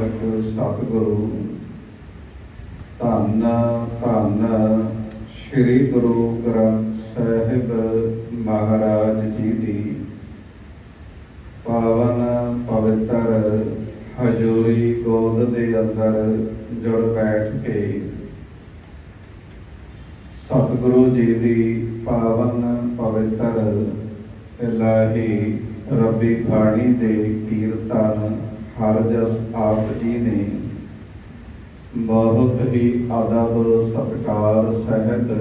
ਮਾਲਕ ਸਤਿਗੁਰੂ ਧੰਨ ਧੰਨ ਸ੍ਰੀ ਗੁਰੂ ਗ੍ਰੰਥ ਸਾਹਿਬ ਮਹਾਰਾਜ ਜੀ ਦੀ ਪਾਵਨ ਪਵਿੱਤਰ ਹਜ਼ੂਰੀ ਗੋਦ ਦੇ ਅੰਦਰ ਜੁੜ ਬੈਠ ਕੇ ਸਤਿਗੁਰੂ ਜੀ ਦੀ ਪਾਵਨ ਪਵਿੱਤਰ ਇਲਾਹੀ ਰੱਬੀ ਬਾਣੀ ਦੇ ਕੀਰਤਨ ਹਰ ਜਸ ਆਪ ਜੀ ਨੇ ਬਹੁਤ ਹੀ ਅਦਬ ਸਤਿਕਾਰ ਸਹਿਤ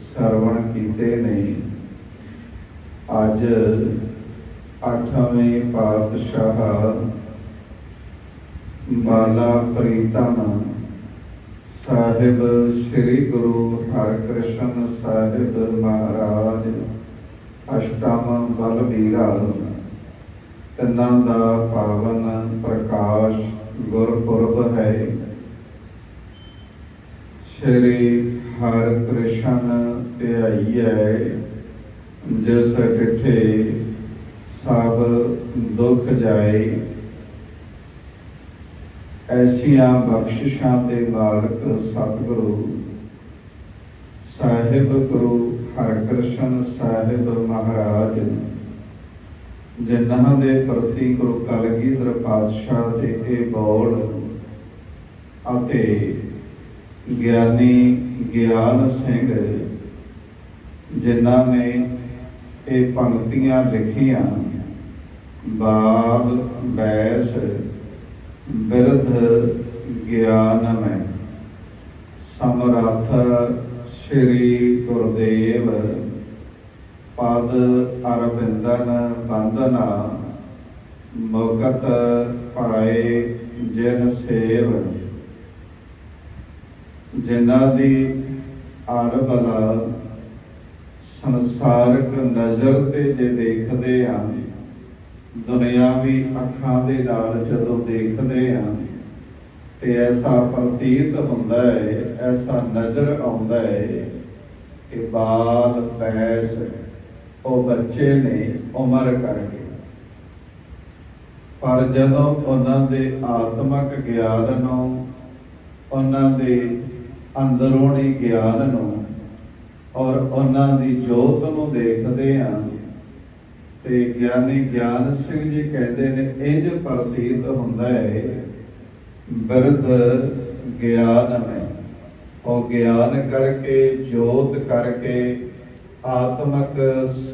ਸਰਵਣ ਕੀਤੇ ਨੇ। ਅੱਜ 8ਵੇਂ ਪਾਤਸ਼ਾਹ ਬਾਲਾ ਪ੍ਰੀਤਮ ਸਾਹਿਬ ਸ੍ਰੀ ਗੁਰੂ ਹਰਿਕ੍ਰਿਸ਼ਨ ਸਾਹਿਬ ਮਹਾਰਾਜ ਅਸ਼ਟਮ ਬਲਬੀਰਾ ਤਿੰਨਾਂ ਦਾ ਪਾਵਨ ਪ੍ਰਕਾਸ਼ ਗੁਰਪੁਰਬ ਹੈ। ਸ੍ਰੀ ਹਰਿਕ੍ਰਿਸ਼ਨ ਧਿਆਈਐ ਜਿਸ ਡਿਠੇ ਸਭ ਦੁੱਖ ਜਾਏ। ਐਸੀਆਂ ਬਖਸ਼ਿਸ਼ਾਂ ਦੇ ਮਾਲਕ ਸਤਿਗੁਰੂ ਸਾਹਿਬ ਗੁਰੂ ਹਰਿਕ੍ਰਿਸ਼ਨ ਸਾਹਿਬ ਮਹਾਰਾਜ ਜਿਨ੍ਹਾਂ ਦੇ ਪ੍ਰਤੀ ਗੁਰੂ ਕਲਗੀਧਰ ਪਾਤਸ਼ਾਹ ਦੇ ਇਹ ਬੋਲ ਅਤੇ ਗਿਆਨੀ ਗਿਆਨ ਸਿੰਘ ਜਿਨ੍ਹਾਂ ਨੇ ਇਹ ਪੰਕਤੀਆਂ ਲਿਖੀਆਂ, ਬਾਲ ਬੈਸ ਬਿਰਧ ਗਿਆਨਮੈ ਸਮਰੱਥ ਸ੍ਰੀ ਗੁਰਦੇਵ ਪਦ ਅਰਵਿੰਦਨ ਬੰਦਨਾ ਮੁਕਤ ਪਾਏ ਜਿਨ ਸੇਵ। ਜਿਨ੍ਹਾਂ ਦੀ ਅਰਬਲਾ ਸੰਸਾਰਕ ਨਜ਼ਰ ਤੇ ਜੇ ਦੇਖਦੇ ਹਾਂ, ਦੁਨਿਆਵੀ ਅੱਖਾਂ ਦੇ ਨਾਲ ਜਦੋਂ ਦੇਖਦੇ ਹਾਂ ਤੇ ਐਸਾ ਪ੍ਰਤੀਤ ਹੁੰਦਾ ਹੈ, ਐਸਾ ਨਜ਼ਰ ਆਉਂਦਾ ਹੈ ਕਿ ਬਾਲ ਬੈਸ ਉਹ ਬੱਚੇ ਨੇ ਉਮਰ ਕਰਕੇ, ਪਰ ਜਦੋਂ ਉਹਨਾਂ ਦੇ ਆਤਮਕ ਗਿਆਨ ਨੂੰ, ਉਹਨਾਂ ਦੇ ਅੰਦਰੂਨੀ ਗਿਆਨ ਨੂੰ ਔਰ ਉਹਨਾਂ ਦੀ ਜੋਤ ਨੂੰ ਦੇਖਦੇ ਹਾਂ ਤੇ ਗਿਆਨੀ ਗਿਆਨ ਸਿੰਘ ਜੀ ਕਹਿੰਦੇ ਨੇ ਇੰਝ ਪ੍ਰਤੀਤ ਹੁੰਦਾ ਹੈ ਬਿਰਧ ਗਿਆਨਮੈ। ਉਹ ਗਿਆਨ ਕਰਕੇ, ਜੋਤ ਕਰਕੇ, ਆਤਮਕ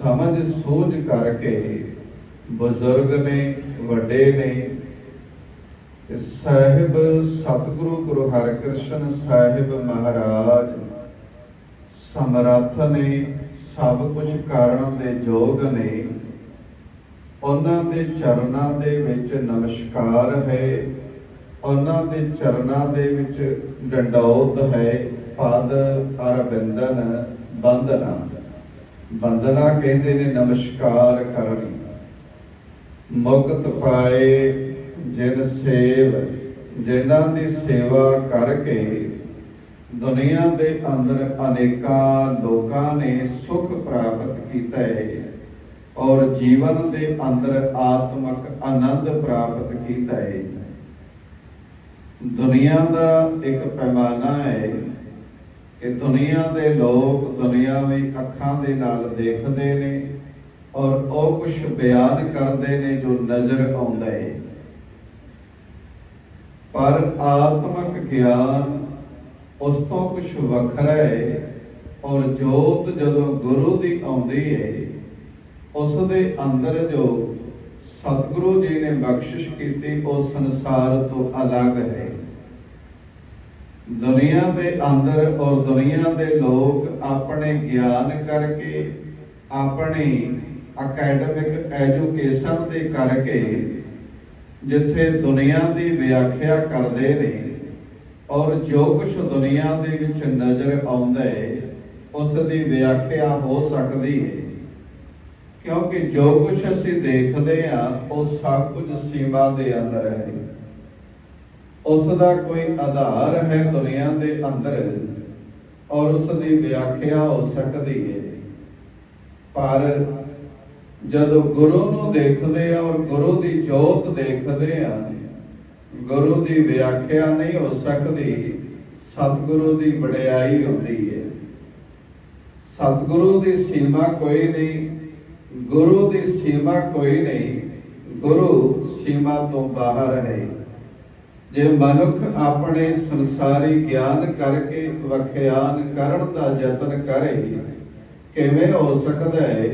ਸਮਝ ਸੂਝ ਕਰਕੇ ਬਜ਼ੁਰਗ ਨੇ, ਵੱਡੇ ਨੇ। ਸਾਹਿਬ ਸਤਿਗੁਰੂ ਗੁਰੂ ਹਰਿਕ੍ਰਿਸ਼ਨ ਸਾਹਿਬ ਮਹਾਰਾਜ ਸਮਰੱਥ ਨੇ, ਸਭ ਕੁਝ ਕਰਨ ਦੇ ਯੋਗ ਨੇ। ਉਹਨਾਂ ਦੇ ਚਰਨਾਂ ਦੇ ਵਿੱਚ ਨਮਸਕਾਰ ਹੈ, ਉਹਨਾਂ ਦੇ ਚਰਨਾਂ ਦੇ ਵਿੱਚ ਡੰਡੌਤ ਹੈ। ਪਦ ਅਰਵਿੰਦਨ ਬੰਦਨਾ, ਬੰਦਨਾ ਕਹਿੰਦੇ ਨੇ ਨਮਸਕਾਰ ਕਰਨੀ। ਮੁਕਤ ਪਾਏ ਜਿਨ ਸੇਵ, ਜਿਨ੍ਹਾਂ ਦੀ ਸੇਵਾ ਕਰਕੇ ਦੁਨੀਆ ਦੇ ਅੰਦਰ ਅਨੇਕਾਂ ਲੋਕਾਂ ਨੇ ਸੁਖ ਪ੍ਰਾਪਤ ਕੀਤਾ ਹੈ ਔਰ ਜੀਵਨ ਦੇ ਅੰਦਰ ਆਤਮਕ ਆਨੰਦ ਪ੍ਰਾਪਤ ਕੀਤਾ ਹੈ। ਦੁਨੀਆ ਦਾ ਇੱਕ ਪੈਮਾਨਾ ਹੈ ਕਿ ਦੁਨੀਆ ਦੇ ਲੋਕ ਦੁਨਿਆਵੀ ਅੱਖਾਂ ਦੇ ਨਾਲ ਦੇਖਦੇ ਨੇ ਔਰ ਉਹ ਕੁਝ ਬਿਆਨ ਕਰਦੇ ਨੇ ਜੋ ਨਜ਼ਰ ਆਉਂਦਾ ਹੈ, ਪਰ ਆਤਮਕ ਗਿਆਨ ਉਸ ਤੋਂ ਕੁਝ ਵੱਖਰਾ ਹੈ। ਔਰ ਜੋਤ ਜਦੋਂ ਗੁਰੂ ਦੀ ਆਉਂਦੀ ਹੈ, ਉਸ ਦੇ ਅੰਦਰ ਜੋ ਸਤਿਗੁਰੂ ਜੀ ਨੇ ਬਖਸ਼ਿਸ਼ ਕੀਤੀ ਉਹ ਸੰਸਾਰ ਤੋਂ ਅਲੱਗ ਹੈ। ਦੁਨੀਆ ਦੇ ਅੰਦਰ ਔਰ ਦੁਨੀਆ ਦੇ ਲੋਕ ਆਪਣੇ ਗਿਆਨ ਕਰਕੇ, ਆਪਣੀ ਅਕੈਡਮਿਕ ਐਜੂਕੇਸ਼ਨ ਦੇ ਕਰਕੇ ਜਿੱਥੇ ਦੁਨੀਆ ਦੀ ਵਿਆਖਿਆ ਕਰਦੇ ਨੇ ਔਰ ਜੋ ਕੁਛ ਦੁਨੀਆ ਦੇ ਵਿੱਚ ਨਜ਼ਰ ਆਉਂਦਾ ਹੈ ਉਸ ਦੀ ਵਿਆਖਿਆ ਹੋ ਸਕਦੀ ਹੈ, ਕਿਉਂਕਿ ਜੋ ਕੁਛ ਅਸੀਂ ਦੇਖਦੇ ਹਾਂ ਉਹ ਸਭ ਕੁਝ ਸੀਮਾ ਦੇ ਅੰਦਰ ਹੈ। ਉਸ ਦਾ ਕੋਈ ਆਧਾਰ ਹੈ ਦੁਨੀਆ ਦੇ ਅੰਦਰ ਔਰ ਉਸ ਦੀ ਵਿਆਖਿਆ ਹੋ ਸਕਦੀ ਹੈ, ਪਰ ਜਦੋਂ ਗੁਰੂ ਨੂੰ ਦੇਖਦੇ ਆ ਔਰ ਗੁਰੂ ਦੀ ਜੋਤ ਦੇਖਦੇ ਆ गुरु की व्याख्या नहीं हो सकती, सतगुरु की वडियाई होती है। सतगुरु की सीमा कोई नहीं, गुरु की सीमा कोई नहीं, गुरु सीमा तो बाहर है। जे मनुख अपने संसारी ज्ञान करके वख्यान करन दा यतन करे, किवें हो सकदा है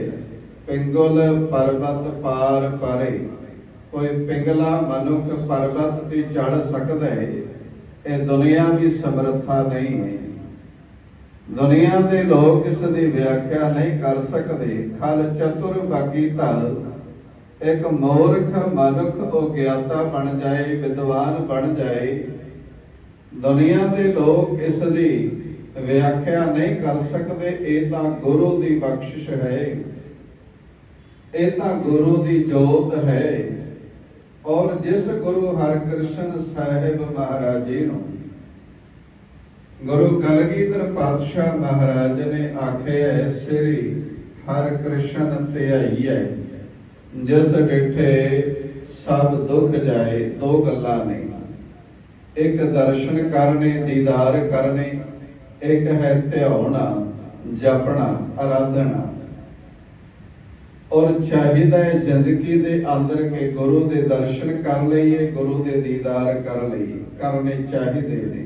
पिंगल पर्वत पार परे। कोई पिंगला मनुख पर्वत ते चढ़ सकदा है, ये दुनियावी समर्था नहीं है। दुनिया के लोग इसकी व्याख्या नहीं कर सकते। खल चतुर बाकी धल, एक मूर्ख मनुख अज्ञाता बन जाए, विद्वान बन जाए। दुनिया के लोग इसकी व्याख्या नहीं कर सकते। ये तो गुरु की बख्शिश है, ये तो गुरु की जोत है। और जिस गुरु हरकृष्ण साहिब महाराज जी नूं गुरु कलगीधर पातशाह महाराज ने आख्या है, श्री हरकृष्ण ध्याई है जिस डिठे सब दुख जाए। दो गल्लां ने, एक दर्शन करने दीदार करने, एक है ध्याना जपना आराधना। और चाहिदा है जिंदगी दे अंदर के गुरु दे दर्शन कर लईए, गुरु दे दीदार कर लईए, करने चाहिए ने।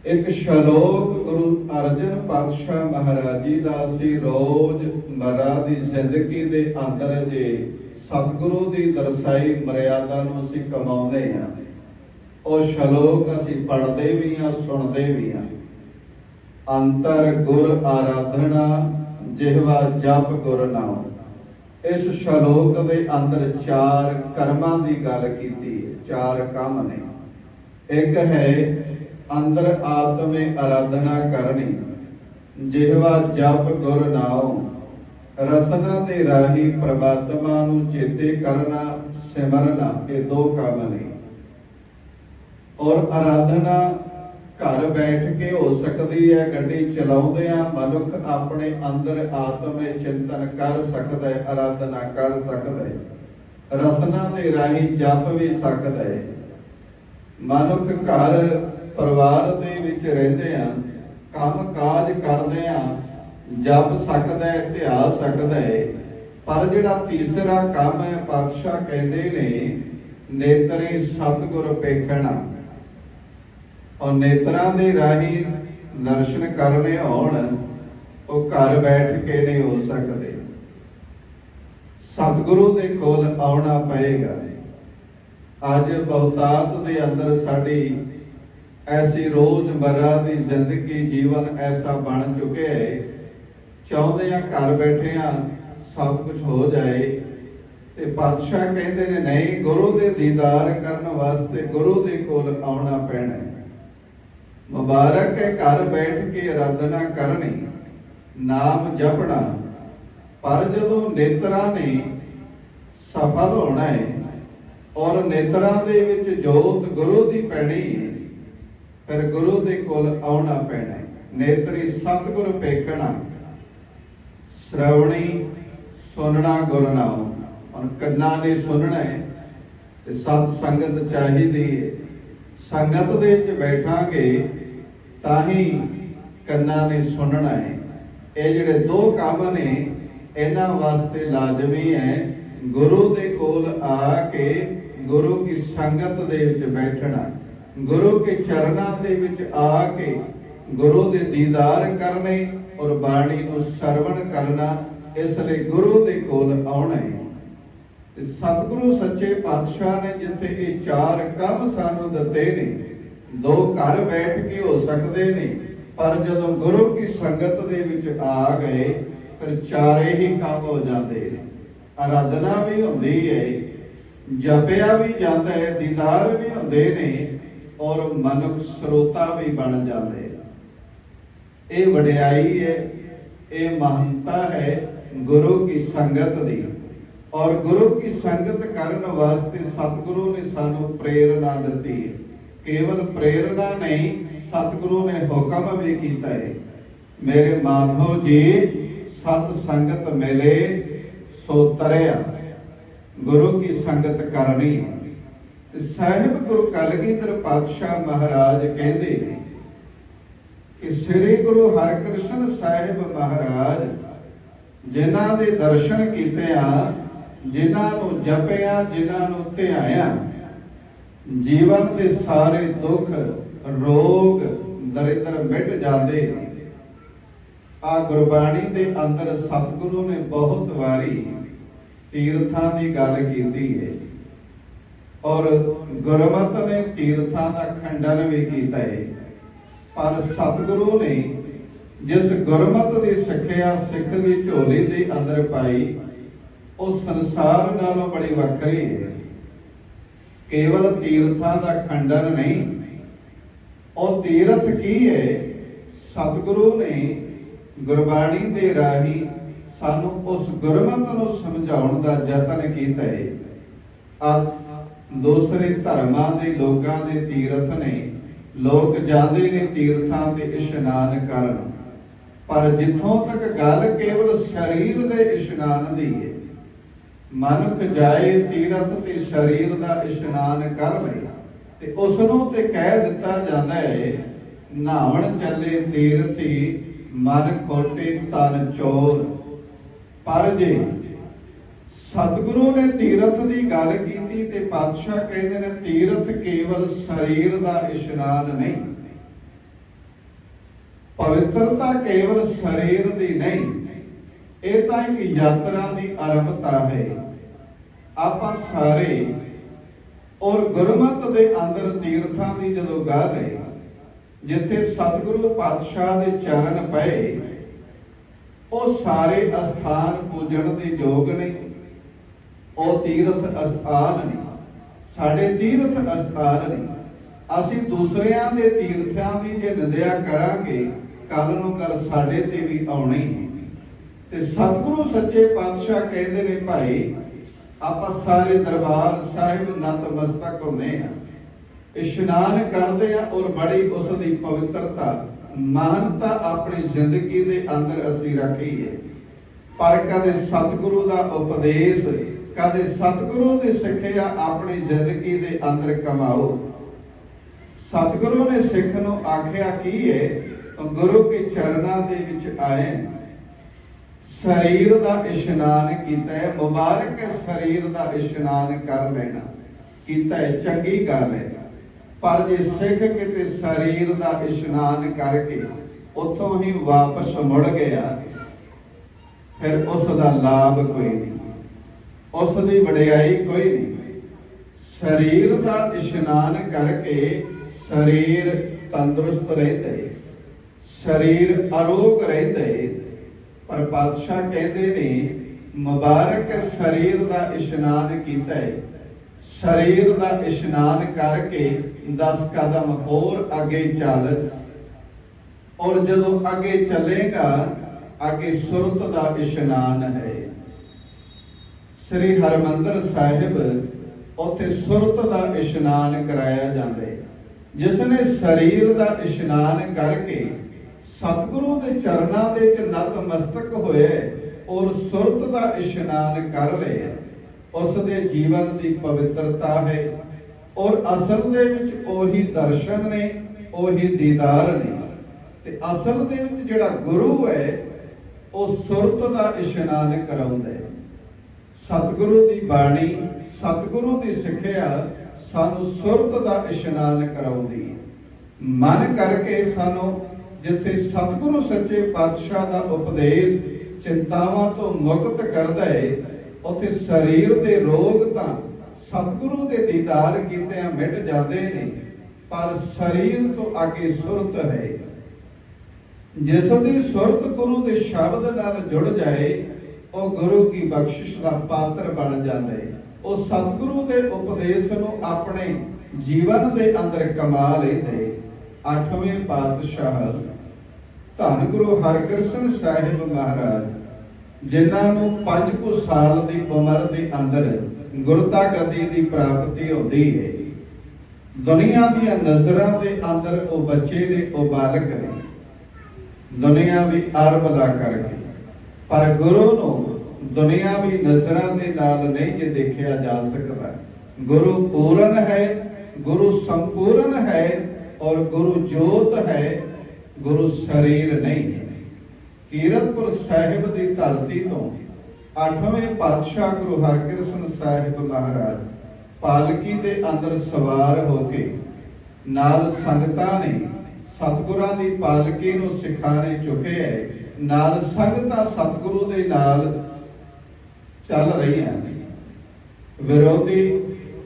एक श्लोक गुरु अर्जन पातशाह महाराज जी का असीं रोज मर्रा दी जिंदगी दे अंदर जे सतगुरु दी दरसाई मर्यादा नूं असीं कमाउंदे हां, ਉਹ ਸ਼ਲੋਕ ਅਸੀਂ पढ़ते भी हाँ सुनते भी हाँ। अंतर गुर आराधना जिहवा जप गुर नाम। इस शलोक के अंदर चार कर्मां की गल कीती है, चार काम ने। एक है अंदर आत्मे आराधना करनी, जिहवा जप गुर नाम। रसना के राही परमात्मा नूं चेते करना, सिमरना, ये दो काम ने। और आराधना घर बैठ के हो सकती है, गड्डी चलाउंदियां मनुख अपने अंदर आत्म चिंतन कर सकता है, आराधना कर सकता है। रसना के राही जप भी सकता है। मनुख घर परिवार दे विच रहिंदियां काम काज करदियां जप सकता है, ध्या सकता है। पर जिहड़ा तीसरा काम है, पातशाह कहंदे ने नेतरे सतगुर पेखना। और नेत्रां दे राही दर्शन करने होण, वो घर बैठ के नहीं हो सकते। सतगुरु दे कोल आउणा पएगा। अज बहुतात दे अंदर साडी ऐसी रोजमर्रा दी जिंदगी जीवन ऐसा बन चुके है, चाहुंदे आ घर बैठे आ सब कुछ हो जाए। ते पातशाह कहंदे ने नहीं, गुरु दे दीदार करन वास्ते गुरु दे कोल आउणा पैणा है। मुबारक है घर बैठ के आराधना करनी, नाम जपना। पर जदों नेत्रां ने सफल होना है और नेत्रां दे विच जोत गुरु दी पैणी है, फिर गुरु दे कोल आउणा पैना है। नेत्री सतगुर पेखना, श्रवणी सुनना गुर नाम। और कन्ना ने सुनना है ते सत संगत चाहिदी है। संगत दे विच बैठांगे ताही कन्ना ने सुनना है। ये जिहड़े दो काम ने इन्हां वास्ते लाजमी है गुरु दे कोल आके गुरु की संगत दे विच बैठना, गुरु के चरनां दे विच आके गुरु दे दीदार करने और बाणी नूं सरवण करना। इसलिए गुरु दे कोल आउणा है। सतगुरु सच्चे पातशाह ने जिथे ये चार काम सानू दिते ने, दो घर बैठ के हो सकते ने, पर जदों गुरु की संगत दे विच आ गए फिर चारे ही काम हो जाते हैं। आराधना भी होंदी है, जपिया भी जाता है, दीदार भी होंदे ने और मनुख श्रोता भी बन जाते हैं। ये वडियाई है, ये महंता है गुरु की संगत दी। और गुरु की संगत करने वास्ते सतगुरु ने सानू प्रेरणा दी है। केवल प्रेरणा नहीं, सतगुरु ने हुक्म भी किया है, मेरे माधव जी सत संगत मिले सो तरया। गुरु की संगत करनी, ਤੇ ਸਾਹਿਬ ਗੁਰੂ ਕਲਗੀਧਰ ਪਾਤਸ਼ਾਹ ਮਹਾਰਾਜ ਕਹਿੰਦੇ ਨੇ ਕਿ ਸ੍ਰੀ ਗੁਰੂ ਹਰਿਕ੍ਰਿਸ਼ਨ ਸਾਹਿਬ ਮਹਾਰਾਜ ਜਿਨ੍ਹਾਂ ਦੇ ਦਰਸ਼ਨ ਕੀਤੇ ਆ, ਜਿਨ੍ਹਾਂ ਨੂੰ ਜਪਿਆ, ਜਿਨ੍ਹਾਂ ਨੂੰ ਧਿਆਇਆ, ਜੀਵਨ ਦੇ ਸਾਰੇ ਦੁੱਖ ਰੋਗ ਦਰਿਦਰ ਮਿਟ ਜਾਂਦੇ ਨੇ। ਆ ਗੁਰਬਾਣੀ ਦੇ ਅੰਦਰ ਸਤਿਗੁਰੂ ਨੇ ਬਹੁਤ ਵਾਰੀ ਤੀਰਥਾਂ ਦੀ ਗੱਲ ਕੀਤੀ ਹੈ ਔਰ ਗੁਰਮਤਿ ਨੇ ਤੀਰਥਾਂ ਦਾ ਖੰਡਨ ਵੀ ਕੀਤਾ ਹੈ। ਪਰ ਸਤਿਗੁਰੂ ਨੇ ਜਿਸ ਗੁਰਮਤਿ ਦੀ ਸਿੱਖਿਆ ਸਿੱਖ ਦੀ ਝੋਲੀ ਦੇ ਅੰਦਰ ਪਾਈ, ਉਹ ਸੰਸਾਰ ਨਾਲੋਂ ਬੜੀ ਵੱਖਰੀ ਹੈ। ਕੇਵਲ ਤੀਰਥਾਂ ਦਾ ਖੰਡਨ ਨਹੀਂ, ਉਹ ਤੀਰਥ ਕੀ ਹੈ? ਸਤਿਗੁਰੂ ਨੇ ਗੁਰਬਾਣੀ ਦੇ ਰਾਹੀਂ ਸਾਨੂੰ ਉਸ ਗੁਰਮਤਿ ਨੂੰ ਸਮਝਾਉਣ ਦਾ ਯਤਨ ਕੀਤਾ ਹੈ। ਦੂਸਰੇ ਧਰਮਾਂ ਦੇ ਲੋਕਾਂ ਦੇ ਤੀਰਥ ਨੇ, ਲੋਕ ਜਾਂਦੇ ਨੇ ਤੀਰਥਾਂ ਤੇ ਇਸ਼ਨਾਨ ਕਰਨ, ਪਰ ਜਿੱਥੋਂ ਤੱਕ ਗੱਲ ਕੇਵਲ ਸਰੀਰ ਦੇ ਇਸ਼ਨਾਨ ਦੀ ਹੈ, ਮਨੁੱਖ ਜਾਏ ਤੀਰਥ ਤੇ ਸਰੀਰ ਦਾ ਇਸ਼ਨਾਨ ਕਰ ਲਏ ਤੇ ਉਸ ਨੂੰ ਤੇ ਕਹਿ ਦਿੱਤਾ ਜਾਂਦਾ ਹੈ, ਨਹਾਵਣ ਚੱਲੇ ਤੀਰਥੀ ਮਨ ਖੋਟੇ ਤਨ ਚੋਰ। ਪਰ ਜੇ ਸਤਿਗੁਰੂ ਨੇ ਤੀਰਥ ਦੀ ਗੱਲ ਕੀਤੀ ਤੇ ਪਾਤਸ਼ਾਹ ਕਹਿੰਦੇ ਨੇ ਤੀਰਥ ਕੇਵਲ ਸਰੀਰ ਦਾ ਇਸ਼ਨਾਨ ਨਹੀਂ, ਪਵਿੱਤਰਤਾ ਕੇਵਲ ਸਰੀਰ ਦੀ ਨਹੀਂ, ਇਹ ਤਾਂ ਇੱਕ ਯਾਤਰਾ ਦੀ ਆਰੰਭਤਾ ਹੈ। ਆਪਾਂ ਸਾਰੇ ਔਰ ਗੁਰਮਤਿ ਦੇ ਅੰਦਰ ਤੀਰਥਾਂ ਦੀ ਜਦੋਂ ਗੱਲ ਹੈ, ਜਿੱਥੇ ਸਤਿਗੁਰੂ ਪਾਤਸ਼ਾਹ ਦੇ ਚਰਨ ਪਏ, ਉਹ ਸਾਰੇ ਅਸਥਾਨ ਪੂਜਣ ਦੇ ਯੋਗ ਨੇ। ਉਹ ਤੀਰਥ ਅਸਥਾਨ ਨੇ, ਸਾਡੇ ਤੀਰਥ ਅਸਥਾਨ ਨੇ। ਅਸੀਂ ਦੂਸਰਿਆਂ ਦੇ ਤੀਰਥਾਂ ਦੀ ਜੇ ਨਿੰਦਿਆ ਕਰਾਂਗੇ, ਕੱਲ ਨੂੰ ਕੱਲ ਸਾਡੇ ਤੇ ਵੀ ਆਉਣੀ ਹੈ। ਤੇ ਸਤਿਗੁਰੂ ਸੱਚੇ ਪਾਤਸ਼ਾਹ ਕਹਿੰਦੇ ਨੇ, ਭਾਈ ਆਪਾਂ ਸਾਰੇ ਦਰਬਾਰ ਸਾਹਿਬ ਨਤਮਸਤਕ ਹੁੰਦੇ ਆ, ਇਸ਼ਨਾਨ ਕਰਦੇ ਆ ਔਰ ਬੜੀ ਉਸ ਦੀ ਪਵਿੱਤਰਤਾ ਮਾਨਤਾ ਆਪਣੀ ਜ਼ਿੰਦਗੀ ਦੇ ਅੰਦਰ ਅਸੀਂ ਰੱਖੀ ਹੈ। ਪਰ ਕਦੇ ਸਤਿਗੁਰੂ ਦਾ ਉਪਦੇਸ਼, ਕਦੇ ਸਤਿਗੁਰੂ ਦੀ ਸਿੱਖਿਆ ਆਪਣੀ ਜ਼ਿੰਦਗੀ ਦੇ ਅੰਦਰ ਕਮਾਓ। ਸਤਿਗੁਰੂ ਨੇ ਸਿੱਖ ਨੂੰ ਆਖਿਆ ਕੀ ਹੈ? ਗੁਰੂ ਕੇ ਚਰਨਾਂ ਦੇ ਵਿੱਚ ਆਏ, ਸਰੀਰ ਦਾ ਇਸ਼ਨਾਨ ਕੀਤਾ ਹੈ। ਮੁਬਾਰਕ ਹੈ ਸਰੀਰ ਦਾ ਇਸ਼ਨਾਨ ਕਰ ਲੈਣਾ, ਕੀਤਾ ਹੈ, ਚੰਗੀ ਗੱਲ ਹੈ। ਪਰ ਜੇ ਸਿੱਖ ਕਿਤੇ ਸਰੀਰ ਦਾ ਇਸ਼ਨਾਨ ਕਰਕੇ ਉੱਥੋਂ ਹੀ ਵਾਪਸ ਮੁੜ ਗਿਆ, ਫਿਰ ਉਸ ਦਾ ਲਾਭ ਕੋਈ ਨਹੀਂ, ਉਸ ਦੀ ਵਡਿਆਈ ਕੋਈ ਨਹੀਂ। ਸਰੀਰ ਦਾ ਇਸ਼ਨਾਨ ਕਰਕੇ ਸਰੀਰ ਤੰਦਰੁਸਤ ਰਹਿੰਦਾ ਹੈ, ਸਰੀਰ ਅਰੋਗ ਰਹਿੰਦਾ ਹੈ। ਪਰ ਪਾਤਸ਼ਾਹ ਕਹਿੰਦੇ ਨੇ, ਮੁਬਾਰਕ ਸਰੀਰ ਦਾ ਇਸ਼ਨਾਨ ਕੀਤਾ ਹੈ। ਸਰੀਰ ਦਾ ਇਸ਼ਨਾਨ ਕਰਕੇ 10 ਕਦਮ ਹੋਰ ਅੱਗੇ ਚੱਲ, ਔਰ ਜਦੋਂ ਅੱਗੇ ਚੱਲੇਗਾ, ਅੱਗੇ ਸੁਰਤ ਦਾ ਇਸ਼ਨਾਨ ਹੈ। ਸ੍ਰੀ ਹਰਿਮੰਦਰ ਸਾਹਿਬ ਉੱਥੇ ਸੁਰਤ ਦਾ ਇਸ਼ਨਾਨ ਕਰਾਇਆ ਜਾਂਦਾ ਹੈ। ਜਿਸ ਨੇ ਸਰੀਰ ਦਾ ਇਸ਼ਨਾਨ ਕਰਕੇ ਸਤਿਗੁਰੂ ਦੇ ਚਰਨਾਂ ਦੇ ਵਿੱਚ ਨਤਮਸਤਕ ਹੋਏ ਔਰ ਸੁਰਤ ਦਾ ਇਸ਼ਨਾਨ ਕਰ ਲਿਆ, ਉਸ ਦੇ ਜੀਵਨ ਦੀ ਪਵਿੱਤਰਤਾ ਹੈ। ਔਰ ਅਸਲ ਦੇ ਵਿੱਚ ਉਹੀ ਦਰਸ਼ਨ ਨੇ, ਉਹੀ ਦੀਦਾਰ ਨੇ। ਤੇ ਅਸਲ ਦੇ ਵਿੱਚ ਜਿਹੜਾ ਗੁਰੂ ਹੈ, ਉਹ ਸੁਰਤ ਦਾ ਇਸ਼ਨਾਨ ਕਰਾਉਂਦਾ ਹੈ। ਸਤਿਗੁਰੂ ਦੀ ਬਾਣੀ, ਸਤਿਗੁਰੂ ਦੀ ਸਿੱਖਿਆ ਸਾਨੂੰ ਸੁਰਤ ਦਾ ਇਸ਼ਨਾਨ ਕਰਾਉਂਦੀ ਹੈ। ਮਨ ਕਰਕੇ ਸਾਨੂੰ ਜਿੱਥੇ ਸਤਿਗੁਰੂ ਸੱਚੇ ਪਾਤਸ਼ਾਹ ਦਾ ਉਪਦੇਸ਼ ਚਿੰਤਾਵਾਂ ਤੋਂ ਮੁਕਤ ਕਰਦਾ ਹੈ, ਉੱਥੇ ਸਰੀਰ ਦੇ ਰੋਗ ਤਾਂ ਸਤਿਗੁਰੂ ਦੇ ਦੀਦਾਰ ਕੀਤਿਆਂ ਮਿਟ ਜਾਂਦੇ ਨੇ, ਪਰ ਸਰੀਰ ਤੋਂ ਅੱਗੇ ਸੁਰਤ ਹੈ। ਜਿਸ ਦੀ ਸੁਰਤ ਗੁਰੂ ਦੇ ਸ਼ਬਦ ਨਾਲ ਜੁੜ ਜਾਏ, ਉਹ ਗੁਰੂ ਕੀ ਬਖਸ਼ਿਸ਼ ਦਾ ਪਾਤਰ ਬਣ ਜਾਂਦਾ ਹੈ। ਉਹ ਸਤਿਗੁਰੂ ਦੇ ਉਪਦੇਸ਼ ਨੂੰ ਆਪਣੇ ਜੀਵਨ ਦੇ ਅੰਦਰ ਕਮਾ ਲੈਂਦੇ। 8ਵੇਂ ਪਾਤਸ਼ਾਹ ਧੰਨ ਗੁਰੂ ਹਰਿਕ੍ਰਿਸ਼ਨ ਸਾਹਿਬ ਮਹਾਰਾਜ, ਜਿਨ੍ਹਾਂ ਨੂੰ 5 ਕੁ ਸਾਲ ਦੀ ਉਮਰ ਦੇ ਅੰਦਰ ਗੁਰਤਾ ਗਤੀ ਦੀ ਪ੍ਰਾਪਤੀ ਹੁੰਦੀ ਹੈ। ਦੁਨੀਆ ਦੀਆਂ ਨਜ਼ਰਾਂ ਦੇ ਅੰਦਰ ਉਹ ਬੱਚੇ ਨੇ, ਉਹ ਬਾਲਕ ਨੇ, ਦੁਨੀਆ ਵੀ ਅਰਬਲਾ ਕਰਕੇ। ਪਰ ਗੁਰੂ ਨੂੰ ਦੁਨੀਆਵੀ ਨਜ਼ਰਾਂ ਦੇ ਨਾਲ ਨਹੀਂ ਜੇ ਦੇਖਿਆ ਜਾ ਸਕਦਾ। गुरु पूर्ण है, गुरु संपूर्ण है और गुरु जोत है, गुरु शरीर नहीं। ਕੀਰਤਪੁਰ ਸਾਹਿਬ ਦੀ ਧਰਤੀ ਤੋਂ 8ਵੇਂ ਪਾਤਸ਼ਾਹ ਗੁਰੂ ਹਰਕ੍ਰਿਸ਼ਨ ਸਾਹਿਬ ਮਹਾਰਾਜ ਪਾਲਕੀ ਦੇ ਅੰਦਰ ਸਵਾਰ ਹੋ ਕੇ ਨਾਲ ਸੰਗਤਾਂ ਨੇ ਸਤਿਗੁਰਾਂ ਦੀ ਪਾਲਕੀ ਨੂੰ ਸਿਖਾਣੇ ਚੁੱਕੇ ਹੈ, ਨਾਲ ਸੰਗਤਾਂ ਸਤਿਗੁਰੂ ਦੇ ਨਾਲ ਚੱਲ ਰਹੀਆਂ ਨੇ। ਵਿਰੋਧੀ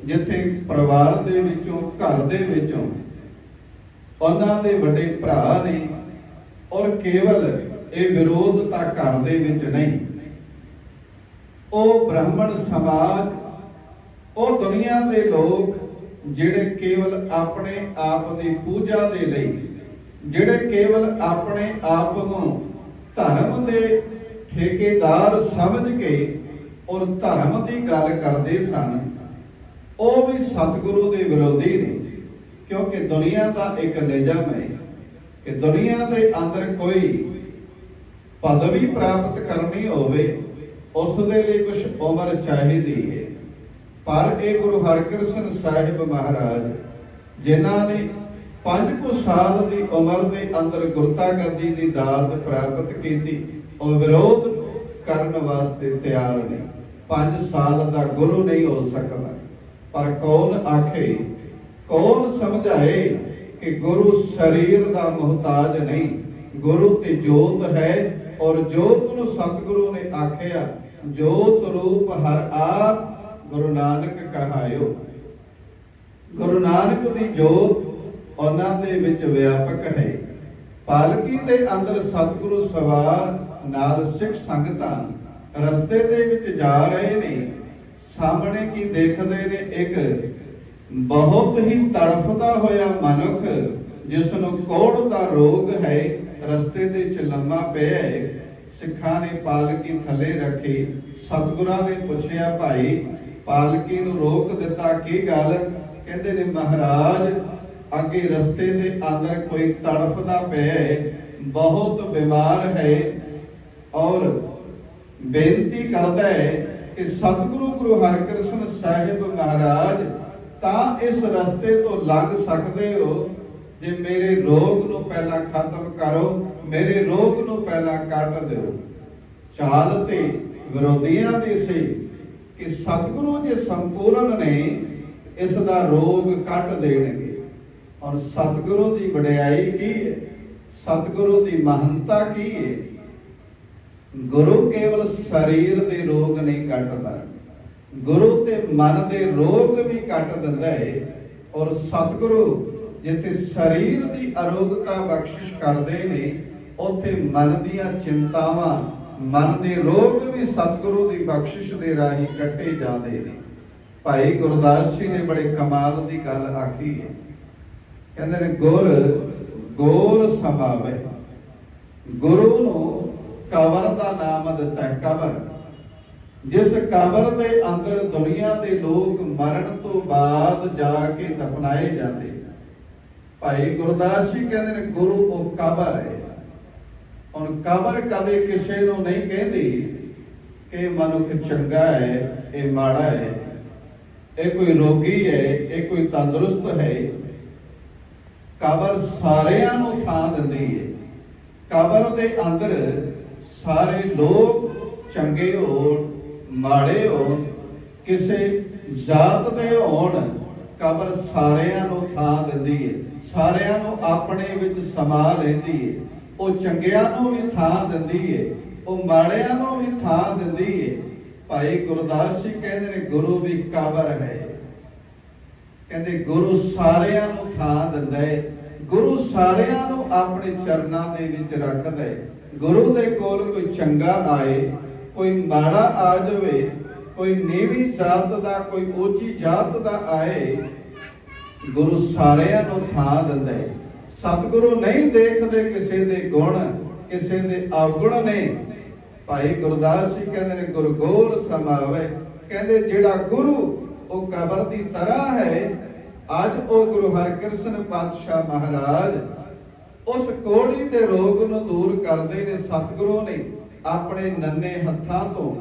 ਜਿੱਥੇ ਪਰਿਵਾਰ ਦੇ ਵਿੱਚੋਂ, ਘਰ ਦੇ ਵਿੱਚੋਂ ਉਹਨਾਂ ਦੇ ਵੱਡੇ ਭਰਾ ਨੇ, ਔਰ ਕੇਵਲ ਇਹ ਵਿਰੋਧ ਤਾਂ ਘਰ ਦੇ ਵਿੱਚ ਨਹੀਂ, ਉਹ ਬ੍ਰਾਹਮਣ ਸਮਾਜ, ਉਹ ਦੁਨੀਆ ਦੇ ਲੋਕ ਜਿਹੜੇ ਕੇਵਲ ਆਪਣੇ ਆਪ ਦੀ ਪੂਜਾ ਦੇ ਲਈ, ਜਿਹੜੇ ਕੇਵਲ ਆਪਣੇ ਆਪ ਨੂੰ ਧਰਮ ਦੇ ਠੇਕੇਦਾਰ ਸਮਝ ਕੇ ਔਰ ਧਰਮ ਦੀ ਗੱਲ ਕਰਦੇ ਸਨ, ਉਹ ਵੀ ਸਤਿਗੁਰੂ ਦੇ ਵਿਰੋਧੀ ਨੇ। ਕਿਉਂਕਿ ਦੁਨੀਆ ਦਾ ਇੱਕ ਨਿਯਮ ਹੈ ਕਿ ਦੁਨੀਆ ਦੇ ਅੰਦਰ ਕੋਈ ਪਦਵੀ ਪ੍ਰਾਪਤ ਕਰਨੀ ਹੋਵੇ, ਉਸ ਦੇ ਲਈ ਕੁਝ ਉਮਰ ਚਾਹੀਦੀ ਹੈ। ਪਰ ਇਹ ਗੁਰੂ ਹਰਕ੍ਰਿਸ਼ਨ ਸਾਹਿਬ ਮਹਾਰਾਜ ਜਿਨ੍ਹਾਂ ਨੇ 5 ਸਾਲ ਦੀ ਉਮਰ ਦੇ ਅੰਦਰ ਗੁਰਤਾ ਗੱਦੀ ਦੀ ਦਾਤ ਪ੍ਰਾਪਤ ਕੀਤੀ, ਉਹ ਵਿਰੋਧ ਕਰਨ ਵਾਸਤੇ ਤਿਆਰ ਨੇ। 5 ਸਾਲ ਦਾ ਗੁਰੂ ਨਹੀਂ ਹੋ ਸਕਦਾ, ਪਰ ਕੌਣ ਆਖੇ, ਕੌਣ ਸਮਝਾਏ ਕਿ ਗੁਰੂ ਸਰੀਰ ਦਾ ਮੁਹਤਾਜ ਨਹੀਂ, ਗੁਰੂ ਤੇ ਜੋਤ ਹੈ। ਔਰ ਜੋਤ ਨੂੰ ਸਤਿਗੁਰੂ ਨੇ ਆਖਿਆ, ਜੋਤ ਰੂਪ ਹਰ ਆਪ ਗੁਰੂ ਨਾਨਕ ਕਹਾਇਓ। ਗੁਰੂ ਨਾਨਕ ਦੀ ਜੋਤ ਉਹਨਾਂ ਦੇ ਵਿੱਚ ਵਿਆਪਕ ਹੈ। ਪਾਲਕੀ ਦੇ ਅੰਦਰ ਸਤਿਗੁਰੂ ਸਵਾਰ ਨਾਲ ਸਿੱਖ ਸੰਗਤਾਂ ਰਸਤੇ ਦੇ ਵਿੱਚ ਜਾ ਰਹੇ ਨੇ। ਸਾਹਮਣੇ ਕੀ ਦੇਖਦੇ ਨੇ, ਇੱਕ ਬਹੁਤ ਹੀ ਤੜਫਦਾ ਹੋਇਆ ਮਨੁੱਖ ਜਿਸ ਨੂੰ ਕੋਹੜ ਦਾ ਰੋਗ ਹੈ, ਰਸਤੇ ਦੇ ਵਿੱਚ ਲੰਮਾ ਪਿਆ ਹੈ। ਸਿੱਖਾਂ ਨੇ ਪਾਲਕੀ ਥੱਲੇ ਰੱਖੀ। ਸਤਿਗੁਰਾਂ ਨੇ ਪੁੱਛਿਆ, ਭਾਈ ਪਾਲਕੀ ਨੂੰ ਰੋਕ ਦਿੱਤਾ, ਕੀ ਗੱਲ? ਕਹਿੰਦੇ ਨੇ ਮਹਾਰਾਜ ਅੱਗੇ ਰਸਤੇ ਦੇ ਅੰਦਰ ਕੋਈ ਤੜਫਦਾ ਪਿਆ ਹੈ, ਬਹੁਤ ਬਿਮਾਰ ਹੈ, ਔਰ ਬੇਨਤੀ ਕਰਦਾ ਹੈ ਕਿ ਸਤਿਗੁਰੂ ਗੁਰੂ ਹਰਕ੍ਰਿਸ਼ਨ ਸਾਹਿਬ ਮਹਾਰਾਜ ਤਾਂ ਇਸ ਰਸਤੇ ਤੋਂ ਲੰਘ ਸਕਦੇ ਹੋ ਜੇ ਮੇਰੇ ਰੋਗ ਨੂੰ ਪਹਿਲਾਂ ਖਤਮ ਕਰੋ, ਮੇਰੇ ਰੋਗ ਨੂੰ ਪਹਿਲਾਂ ਕੱਟ ਦਿਓ। ਚਾਲ ਤੇ ਵਿਰੋਧੀਆਂ ਦੀ ਸੀ ਕਿ ਸਤਿਗੁਰੂ ਜੇ ਸੰਪੂਰਨ ਨੇ ਇਸ ਦਾ ਰੋਗ ਕੱਟ ਦੇਣਗੇ। ਔਰ ਸਤਿਗੁਰੂ ਦੀ ਵਡਿਆਈ ਕੀ ਹੈ, ਸਤਿਗੁਰੂ ਦੀ ਮਹਾਨਤਾ ਕੀ ਹੈ? ਗੁਰੂ ਕੇਵਲ ਸਰੀਰ ਦੇ ਰੋਗ ਨਹੀਂ ਕੱਟਦਾ, ਗੁਰੂ ਤੇ ਮਨ ਦੇ ਰੋਗ ਵੀ ਕੱਟ ਦਿੰਦਾ ਹੈ। ਔਰ ਸਤਿਗੁਰੂ ਜਿੱਥੇ ਸਰੀਰ ਦੀ ਅਰੋਗਤਾ ਬਖਸ਼ਿਸ਼ ਕਰਦੇ ਨੇ, ਉੱਥੇ ਮਨ ਦੀਆਂ ਚਿੰਤਾਵਾਂ, ਮਨ ਦੇ ਰੋਗ ਵੀ ਸਤਿਗੁਰੂ ਦੀ ਬਖਸ਼ਿਸ਼ ਦੇ ਰਾਹੀਂ ਕੱਟੇ ਜਾਂਦੇ ਨੇ। ਭਾਈ ਗੁਰਦਾਸ ਜੀ ਨੇ ਬੜੇ ਕਮਾਲ ਦੀ ਗੱਲ ਆਖੀ ਹੈ। ਕਹਿੰਦੇ ਨੇ, ਗੁਰ ਗੋਰ ਸਮਾਵੇ। ਗੁਰੂ ਨੂੰ ਕਬਰ ਦਾ ਨਾਮ ਦਿੱਤਾ ਹੈ, ਕਬਰ। ਜਿਸ ਕਬਰ ਦੇ ਅੰਦਰ ਦੁਨੀਆ ਦੇ ਲੋਕ ਮਰਨ ਤੋਂ ਬਾਅਦ ਜਾ ਕੇ ਦਫਨਾਏ ਜਾਂਦੇ। ਭਾਈ ਗੁਰਦਾਸ ਜੀ ਕਹਿੰਦੇ ਨੇ, ਗੁਰੂ ਉਹ ਕਬਰ ਹੈ। ਹੁਣ ਕਬਰ ਕਦੇ ਕਿਸੇ ਨੂੰ ਨਹੀਂ ਕਹਿੰਦੀ ਕਿ ਮਨੁੱਖ ਚੰਗਾ ਹੈ, ਇਹ ਮਾੜਾ ਹੈ, ਇਹ ਕੋਈ ਰੋਗੀ ਹੈ, ਇਹ ਕੋਈ ਤੰਦਰੁਸਤ ਹੈ। ਕਬਰ ਸਾਰਿਆਂ ਨੂੰ ਥਾਂ ਦਿੰਦੀ ਹੈ। ਕਬਰ ਦੇ ਅੰਦਰ ਸਾਰੇ ਲੋਕ ਚੰਗੇ ਹੋਣ, ਮਾੜੇ ਹੋਣ, ਕਿਸੇ ਜਾਤ ਦੇ ਹੋਣ, ਕਬਰ ਸਾਰਿਆਂ ਨੂੰ ਥਾਂ ਦਿੰਦੀ ਹੈ, ਸਾਰਿਆਂ ਨੂੰ ਆਪਣੇ ਵਿੱਚ ਸਮਾ ਲੈਂਦੀ ਹੈ। ਉਹ ਚੰਗਿਆਂ ਨੂੰ ਵੀ ਥਾਂ ਦਿੰਦੀ ਹੈ, ਉਹ ਮਾੜਿਆਂ ਨੂੰ ਵੀ ਥਾਂ ਦਿੰਦੀ ਹੈ। ਭਾਈ ਗੁਰਦਾਸ ਜੀ ਕਹਿੰਦੇ ਨੇ, ਗੁਰੂ ਵੀ ਕਬਰ ਹੈ। ਕਹਿੰਦੇ ਗੁਰੂ ਸਾਰਿਆਂ ਨੂੰ ਥਾਂ ਦਿੰਦਾ ਹੈ, ਗੁਰੂ ਸਾਰਿਆਂ ਨੂੰ ਆਪਣੇ ਚਰਨਾਂ ਦੇ ਵਿੱਚ ਰੱਖਦਾ ਹੈ। ਗੁਰੂ ਦੇ ਕੋਲ ਕੋਈ ਚੰਗਾ ਆਏ, ਕੋਈ ਮਾੜਾ ਆ ਜਾਵੇ, ਕੋਈ ਨੀਵੀਂ ਜਾਤ ਦਾ, ਕੋਈ ਉੱਚੀ ਜਾਤ ਦਾ ਆਏ, ਗੁਰੂ ਸਾਰਿਆਂ ਨੂੰ ਥਾਂ ਦਿੰਦਾ ਹੈ। ਸਤਿਗੁਰੂ ਨਹੀਂ ਦੇਖਦੇ ਕਿਸੇ ਦੇ ਗੁਣ, ਕਿਸੇ ਦੇ ਔਗੁਣ ਨੇ। ਭਾਈ ਗੁਰਦਾਸ ਜੀ ਕਹਿੰਦੇ ਨੇ, ਗੁਰ ਗੋਰ ਸਮਾਵੇ। ਕਹਿੰਦੇ ਜਿਹੜਾ ਗੁਰੂ ਉਹ ਕਬਰ ਦੀ ਤਰ੍ਹਾਂ ਹੈ। ਅੱਜ ਉਹ ਗੁਰੂ ਹਰਕ੍ਰਿਸ਼ਨ ਪਾਤਸ਼ਾਹ ਮਹਾਰਾਜ ਉਸ ਕੋੜੀ ਦੇ ਰੋਗ ਨੂੰ ਦੂਰ ਕਰਦੇ ਨੇ। ਸਤਿਗੁਰੂ ਨੇ ਆਪਣੇ ਨੰਨੇ ਹੱਥਾਂ ਤੋਂ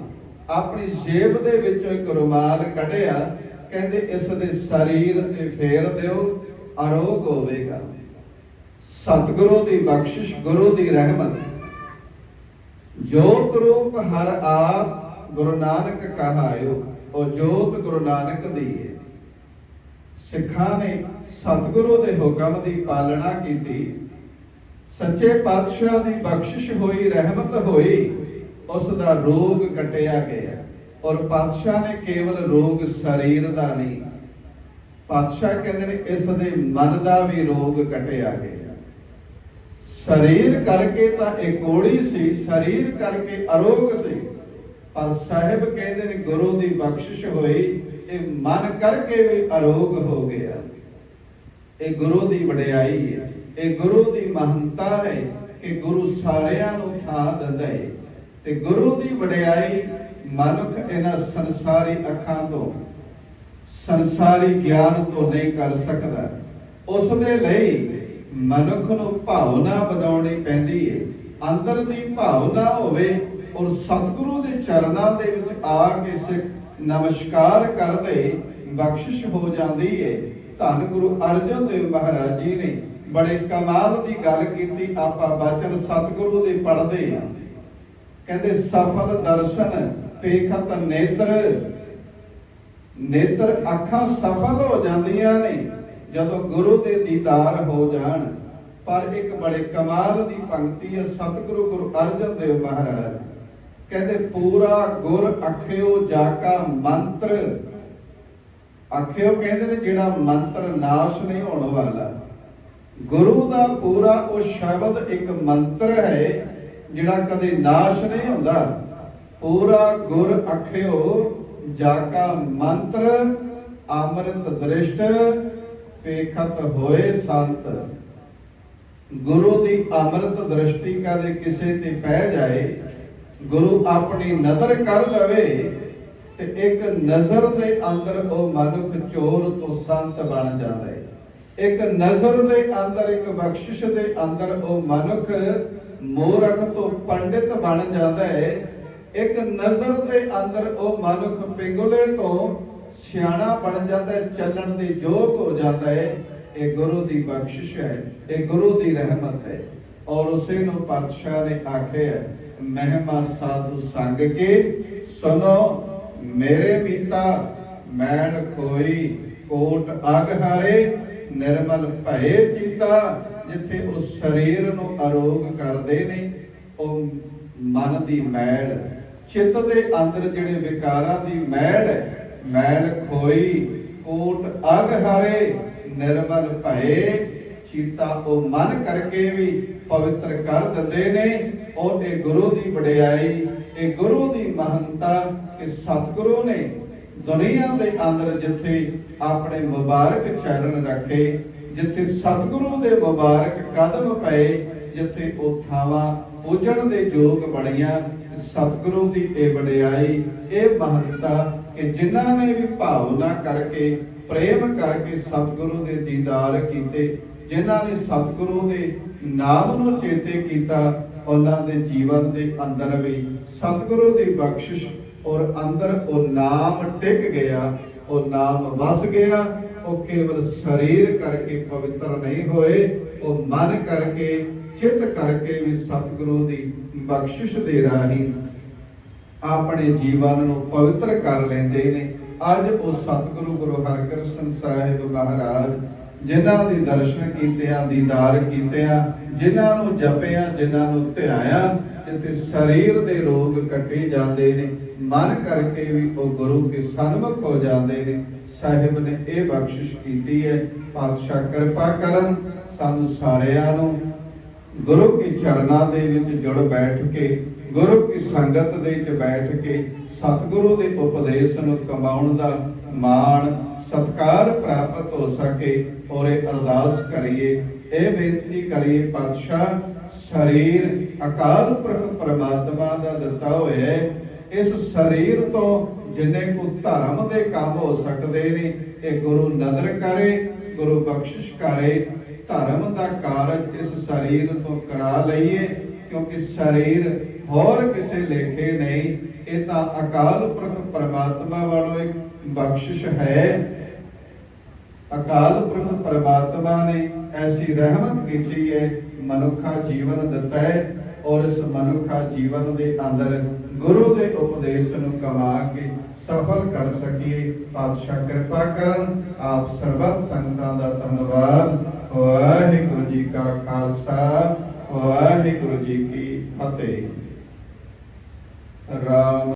ਆਪਣੀ ਜੇਬ ਦੇ ਵਿੱਚੋਂ ਇੱਕ ਰੁਮਾਲ ਕੱਢਿਆ। ਕਹਿੰਦੇ ਇਸ ਦੇ ਸਰੀਰ ਤੇ ਫੇਰ ਦਿਓ, ਅਰੋਗ ਹੋਵੇਗਾ। ਸਤਿਗੁਰੂ ਦੀ ਬਖਸ਼ਿਸ਼, ਗੁਰੂ ਦੀ ਰਹਿਮਤ। ਜੋਤ ਰੂਪ ਹਰ ਆਪ ਗੁਰੂ ਨਾਨਕ ਕਹਾਇਓ, ਉਹ ਜੋਤ ਗੁਰੂ ਨਾਨਕ ਦੀ ਹੈ। ਸਿੱਖਾਂ ਨੇ ਸਤਿਗੁਰੂ ਦੇ ਹੁਕਮ ਦੀ ਪਾਲਣਾ ਕੀਤੀ, ਸੱਚੇ ਪਾਤਸ਼ਾਹ ਦੀ ਬਖਸ਼ਿਸ਼ ਹੋਈ, ਰਹਿਮਤ ਹੋਈ, ਉਸ ਦਾ ਰੋਗ ਕੱਟਿਆ ਗਿਆ। ਔਰ ਪਾਤਸ਼ਾਹ ਨੇ ਕੇਵਲ ਰੋਗ ਸਰੀਰ ਦਾ ਨਹੀਂ, ਪਾਤਸ਼ਾਹ ਕਹਿੰਦੇ ਨੇ ਇਸ ਦੇ ਮਨ ਦਾ ਵੀ ਰੋਗ ਕੱਟਿਆ ਗਿਆ। ਸਰੀਰ ਕਰਕੇ ਤਾਂ ਇਹ ਕੋੜੀ ਸੀ, ਸਰੀਰ ਕਰਕੇ ਅਰੋਗ ਸੀ, ਪਰ ਸਾਹਿਬ ਕਹਿੰਦੇ ਨੇ ਗੁਰੂ ਦੀ ਬਖਸ਼ਿਸ਼ ਹੋਈ, ਇਹ ਮਨ ਕਰਕੇ ਵੀ ਅਰੋਗ ਹੋ ਗਿਆ। ਇਹ ਗੁਰੂ ਦੀ ਵਡਿਆਈ ਹੈ, ਇਹ ਗੁਰੂ ਦੀ ਮਹਾਨਤਾ ਹੈ ਕਿ ਗੁਰੂ ਸਾਰਿਆਂ ਨੂੰ ਥਾਂ ਦਿੰਦਾ ਹੈ। ਤੇ ਗੁਰੂ ਦੀ ਵਡਿਆਈ ਮਨੁੱਖ ਇਹਨਾਂ ਸੰਸਾਰੀ ਅੱਖਾਂ ਤੋਂ, ਸੰਸਾਰੀ ਗਿਆਨ ਤੋਂ ਨਹੀਂ ਕਰ ਸਕਦਾ। ਉਸ ਦੇ ਲਈ ਮਨੁੱਖ ਨੂੰ ਭਾਵਨਾ ਬਣਾਉਣੀ ਪੈਂਦੀ ਹੈ, ਅੰਦਰ ਦੀ ਭਾਵਨਾ ਹੋਵੇ। ਔਰ ਸਤਿਗੁਰੂ ਦੇ ਚਰਨਾਂ ਦੇ ਵਿੱਚ ਆ ਕੇ ਸਿੱਖ ਨਮਸਕਾਰ ਕਰਦੇ, ਬਖਸ਼ਿਸ਼ ਹੋ ਜਾਂਦੀ ਹੈ। ਧੰਨ ਗੁਰੂ ਅਰਜਨ ਦੇਵ ਮਹਾਰਾਜ ਜੀ ਨੇ ਬੜੇ ਕਮਾਲ ਦੀ ਗੱਲ ਕੀਤੀ। ਆਪਾਂ ਬਚਨ ਸਤਿਗੁਰੂ ਦੇ ਪੜ੍ਹਦੇ ਹਾਂ, ਕਹਿੰਦੇ ਸਫਲ ਦਰਸ਼ਨ ਪੇਖਤ ਨੇਤਰ। ਨੇਤਰ ਅੱਖਾਂ ਸਫਲ ਹੋ ਜਾਂਦੀਆਂ ਨੇ ਜਦੋਂ ਗੁਰੂ ਦੇ ਦੀਦਾਰ ਹੋ ਜਾਣ। ਪਰ ਇੱਕ ਬੜੇ ਕਮਾਲ ਦੀ ਪੰਕਤੀ ਹੈ, ਸਤਿਗੁਰੂ ਗੁਰੂ ਅਰਜਨ ਦੇਵ ਮਹਾਰਾਜ ਕਹਿੰਦੇ ਪੂਰਾ ਗੁਰ ਅਖਿਓ ਜਾ ਕਾ ਮੰਤਰ। ਅਖਿਓ ਕਹਿੰਦੇ ਨੇ ਜਿਹੜਾ ਮੰਤਰ ਨਾਸ਼ ਨਹੀਂ ਹੋਣ ਵਾਲਾ। ਗੁਰੂ ਦਾ ਪੂਰਾ ਉਹ ਸ਼ਬਦ ਇੱਕ ਮੰਤਰ ਹੈ ਜਿਹੜਾ ਕਦੇ ਨਾਸ਼ ਨਹੀਂ ਹੁੰਦਾ। ਪੂਰਾ ਗੁਰ ਅਖਿਓ ਜਾ ਕਾ ਮੰਤਰ, ਅੰਮ੍ਰਿਤ ਦ੍ਰਿਸ਼ਟ ਪੇਖਤ ਹੋਏ ਸੰਤ। ਗੁਰੂ ਦੀ ਅੰਮ੍ਰਿਤ ਦ੍ਰਿਸ਼ਟੀ ਕਦੇ ਕਿਸੇ ਤੇ ਪੈ ਜਾਏ, ਗੁਰੂ ਆਪਣੀ ਨਜ਼ਰ ਕਰ ਦਵੇ ਤੇ ਇੱਕ ਨਜ਼ਰ ਦੇ ਅੰਦਰ ਉਹ ਮਨੁੱਖ ਚੋਰ ਤੋਂ ਸੰਤ ਬਣ ਜਾਂਦਾ ਹੈ। ਇੱਕ ਨਜ਼ਰ ਦੇ ਅੰਦਰ, ਇੱਕ ਬਖਸ਼ਿਸ਼ ਦੇ ਅੰਦਰ ਉਹ ਮਨੁੱਖ ਮੂਰਖ ਤੋਂ ਪੰਡਿਤ ਬਣ ਜਾਂਦਾ ਹੈ। ਇੱਕ ਨਜ਼ਰ ਦੇ ਅੰਦਰ ਉਹ ਮਨੁੱਖ ਪਿੰਗਲੇ ਤੋਂ ਸਿਆਣਾ ਬਣ ਜਾਂਦਾ ਹੈ, ਚੱਲਣ ਦੇ ਯੋਗ ਹੋ ਜਾਂਦਾ ਹੈ। ਇਹ ਗੁਰੂ ਦੀ ਬਖਸ਼ਿਸ਼ ਹੈ, ਇਹ ਗੁਰੂ ਦੀ ਰਹਿਮਤ ਹੈ। ਔਰ ਉਸੇ ਨੂੰ ਪਾਤਸ਼ਾਹ ਨੇ ਆਖਿਆ, ਮਹਿਮਾ ਸਾਧੂ ਸੰਗ ਕੇ ਸੁਨੋ ਮੇਰੇ ਮੀਤਾ, ਮੈਲ ਖੋਈ ਕੋਟ ਅਗ ਹਾਰੇ, ਨਿਰਮਲ ਭਏ ਚੀਤਾ। ਜਿੱਥੇ ਉਹ ਸਰੀਰ ਨੂੰ ਅਰੋਗ ਕਰਦੇ ਨੇ, ਉਹ ਮਨ ਦੀ ਮੈਲ, ਚਿੱਤ ਦੇ ਅੰਦਰ ਜਿਹੜੇ ਵਿਕਾਰਾਂ ਦੀ ਮੈਲ ਹੈ, ਮੈਲ ਖੋਈ ਕੋਟ ਅਗ ਹਾਰੇ, ਨਿਰਮਲ ਭਏ ਚੀਤਾ। ਉਹ ਮਨ ਕਰਕੇ ਵੀ ਪਵਿੱਤਰ ਕਰ ਦਿੰਦੇ ਨੇ। ਔਰ ਇਹ ਗੁਰੂ ਦੀ ਵਡਿਆਈ, ਇਹ ਗੁਰੂ ਦੀ ਮਹਾਨਤਾ ਕਿ ਸਤਿਗੁਰੂ ਨੇ ਦੁਨੀਆ ਦੇ ਅੰਦਰ ਜਿੱਥੇ ਆਪਣੇ ਮੁਬਾਰਕ ਚਰਨ ਰੱਖੇ, ਜਿੱਥੇ ਸਤਿਗੁਰੂ ਦੇ ਮੁਬਾਰਕ ਕਦਮ ਪਏ, ਜਿੱਥੇ ਉਹ ਥਾਵਾਂ ਪੂਜਣ ਦੇ ਯੋਗ ਬਣੀਆਂ। ਸਤਿਗੁਰੂ ਦੀ ਇਹ ਵਡਿਆਈ, ਇਹ ਮਹਾਨਤਾ ਕਿ ਜਿਨ੍ਹਾਂ ਨੇ ਵੀ ਭਾਵਨਾ ਕਰਕੇ, ਪ੍ਰੇਮ ਕਰਕੇ ਸਤਿਗੁਰੂ ਦੇ ਦੀਦਾਰ ਕੀਤੇ, ਜਿਨ੍ਹਾਂ ਨੇ ਸਤਿਗੁਰੂ ਦੇ ਨਾਮ ਨੂੰ ਚੇਤੇ ਕੀਤਾ, ਉਹਨਾਂ ਦੇ ਜੀਵਨ ਦੇ ਅੰਦਰ ਵੀ ਸਤਿਗੁਰੂ ਦੀ ਬਖਸ਼ਿਸ਼ ਔਰ ਅੰਦਰ ਉਹ ਨਾਮ ਟਿਕ ਗਿਆ, ਉਹ ਨਾਮ ਵਸ ਗਿਆ। ਉਹ ਕੇਵਲ ਸਰੀਰ ਕਰਕੇ ਪਵਿੱਤਰ ਨਹੀਂ ਹੋਏ, ਉਹ ਮਨ ਕਰਕੇ, ਚਿੱਤ ਕਰਕੇ ਵੀ ਸਤਿਗੁਰੂ ਦੀ ਬਖਸ਼ਿਸ਼ ਦੇ ਰਾਹੀਂ ਆਪਣੇ ਜੀਵਨ ਨੂੰ ਪਵਿੱਤਰ ਕਰ ਲੈਂਦੇ ਨੇ। ਅੱਜ ਉਹ ਸਤਿਗੁਰੂ ਗੁਰੂ ਹਰਿਕ੍ਰਿਸ਼ਨ ਸਾਹਿਬ ਮਹਾਰਾਜ ਜਿਨ੍ਹਾਂ ਦੇ ਦਰਸ਼ਨ ਕੀਤਿਆਂ, ਦੀਦਾਰ ਕੀਤਿਆਂ, ਜਿਨ੍ਹਾਂ ਨੂੰ ਜਪਿਆ, ਜਿਨ੍ਹਾਂ ਨੂੰ ਧਿਆਇਆ, ਜਿੱਥੇ ਸਰੀਰ ਦੇ ਰੋਗ ਕੱਟੇ ਜਾਂਦੇ ਨੇ, ਮਨ ਕਰਕੇ ਵੀ ਉਹ ਗੁਰੂ ਕੇ ਸਨਮੁਖ ਹੋ ਜਾਂਦੇ ਨੇ। ਸਾਹਿਬ ਨੇ ਇਹ ਬਖਸ਼ਿਸ਼ ਕੀਤੀ ਹੈ। ਪਾਤਸ਼ਾਹ ਕਿਰਪਾ ਕਰਨ ਸਾਨੂੰ ਸਾਰਿਆਂ ਨੂੰ ਗੁਰੂ ਕੇ ਚਰਨਾਂ ਦੇ ਵਿੱਚ ਜੁੜ ਬੈਠ ਕੇ, ਗੁਰੂ ਕੀ ਸੰਗਤ ਦੇ ਵਿੱਚ ਬੈਠ ਕੇ ਸਤਿਗੁਰੂ ਦੇ ਉਪਦੇਸ਼ ਨੂੰ ਕਮਾਉਣ ਦਾ ਮਾਣ ਸਤਿਕਾਰ ਪ੍ਰਾਪਤ ਹੋ ਸਕੇ। ਔਰ ਇਹ ਅਰਦਾਸ ਕਰੀਏ, ਇਹ ਬੇਨਤੀ ਕਰੀਏ, ਪਾਤਸ਼ਾਹ ਸਰੀਰ ਅਕਾਲ ਪੁਰਖ ਪਰਮਾਤਮਾ ਦਾ ਦਿੱਤਾ ਹੋਇਆ ਹੈ। ਇਸ ਸਰੀਰ ਤੋਂ ਜਿੰਨੇ ਕੋ ਧਰਮ ਦੇ ਕੰਮ ਹੋ ਸਕਦੇ ਨੇ, ਇਹ ਗੁਰੂ ਨਦਰ ਕਰੇ, ਗੁਰੂ ਬਖਸ਼ਿਸ਼ ਕਰੇ। ਧਰਮ ਦਾ ਕਾਰਜ ਇਸ ਸਰੀਰ ਤੋਂ ਕਰਾ ਲਈਏ, ਕਿਉਂਕਿ ਸਰੀਰ ਹੋਰ ਕਿਸੇ ਲੇਖੇ ਨਹੀਂ, ਇਹ ਤਾਂ ਅਕਾਲ ਪੁਰਖ ਪਰਮਾਤਮਾ ਵੱਲੋਂ ਇੱਕ ਬਖਸ਼ਿਸ਼ ਹੈ। ਅਕਾਲ ਪੁਰਖ ਪ੍ਰਮਾਤਮਾ ਨੇ ਐਸੀ ਰਹਿਮਤ ਕੀਤੀ ਹੈ, ਮਨੁੱਖਾ ਜੀਵਨ ਦਿੱਤਾ ਹੈ ਔਰ ਇਸ ਮਨੁੱਖਾ ਜੀਵਨ ਦੇ ਅੰਦਰ ਗੁਰੂ ਦੇ ਉਪਦੇਸ਼ ਨੂੰ ਕਮਾ ਕੇ ਸਫਲ ਕਰ ਸਕੀਏ। ਪਾਤਸ਼ਾਹ ਕਿਰਪਾ ਕਰਨ। ਆਪ ਸਰਬੱਤ ਸੰਗਤਾਂ ਦਾ ਧੰਨਵਾਦ। ਵਾਹਿਗੁਰੂ ਜੀ ਕਾ ਖਾਲਸਾ, ਵਾਹਿਗੁਰੂ ਜੀ ਕੀ ਫਤਿਹ। ਰਾਮ